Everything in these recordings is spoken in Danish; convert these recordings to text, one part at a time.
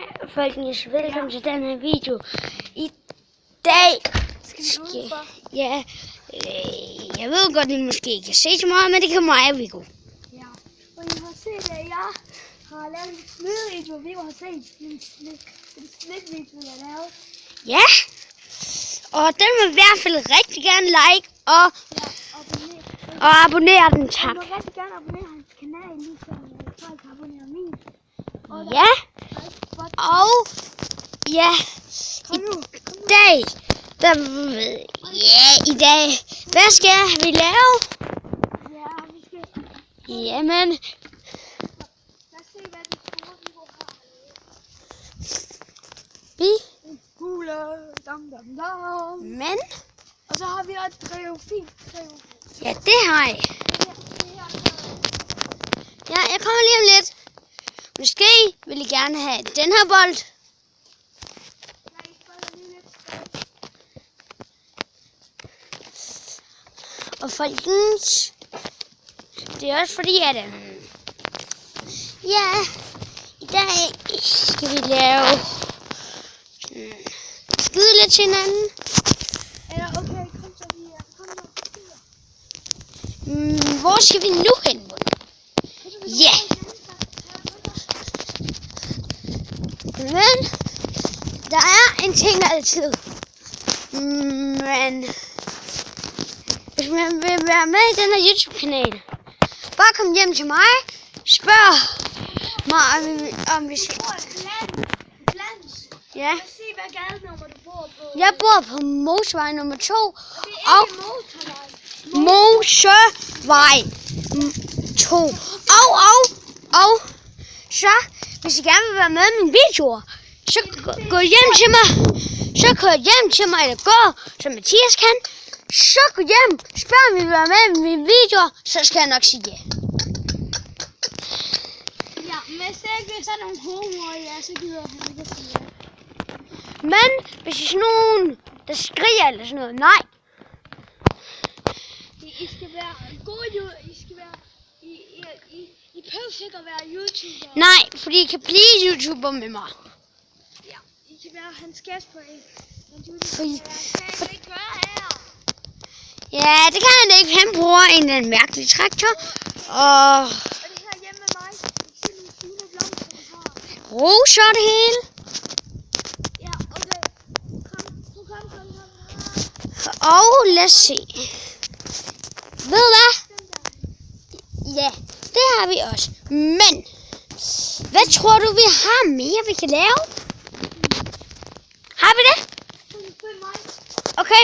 Folkens, velkommen til den her video. I dag skal jeg ved godt, at I måske ikke kan se så meget, men det kan mig og Viggo. Ja, og I har set, at jeg har lavet en slikvideo. Viggo har set en slikvideo, jeg har lavet. Ja, og den vil i hvert fald rigtig gerne like og abonnere den, tak. Du må rigtig gerne abonnere hans kanal, ligesom folk har abonneret min. Ja, og ja, i dag, hvad skal vi lave? Ja, vi skal... Jamen, lad os se, hvad det store Viggo har lavet. En hule, dam. Men, Og så har vi også dreofil. ja, det har jeg. Ja, jeg kommer lige om lidt. Måske vil I gerne have den her bold. Og folkens, det er også fordi, at ja, i dag skal vi lave skyde lidt til hinanden. Ja, okay, kom så lige. Hvor skal vi nu hen? Ja. Men der er en ting altid. Men hvis man vil være med i den her YouTube-kanal, bare kom hjem til mig, spørg mig, om vi skal. Ja. Se, hvad gadenummer du bor på. Jeg bor på Mosevej nummer 2. Og det er ikke Mosevej 2. Og så, hvis I gerne vil være med i mine videoer, så gå hjem til mig. Så gå hjem til mig, eller gå, som Mathias kan. Så gå hjem, spørg om I vil være med i mine videoer, så skal jeg nok sige ja. Ja, men hvis det ikke er sådan nogle homoer, ja, så gider han ikke at sige ja. Men hvis I er sådan nogen, der skriger eller sådan noget, nej. I skal være gode, I skal være, I behøver ikke at være YouTuber. Nej, fordi I kan blive YouTuber med mig. Ja, I kan være hans gæst på en YouTube. Fordi, Kan I ikke gøre her? ja, det kan han ikke. Han bruger en eller anden mærkelig traktor. Og Og det her hjemme med mig, se nogle fine blomster, vi har. roser det hele. Ja, okay. Kom. Og lad os se. Ved du hvad? Ja, det har vi også. Men, hvad tror du, vi har mere, vi kan lave? Har vi det? Okay.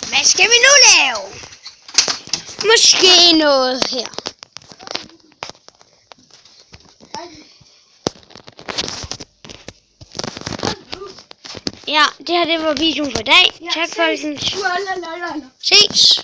Hvad skal vi nu lave? Måske noget her. Ja, det her det var videoen for i dag. Tak for at I ses.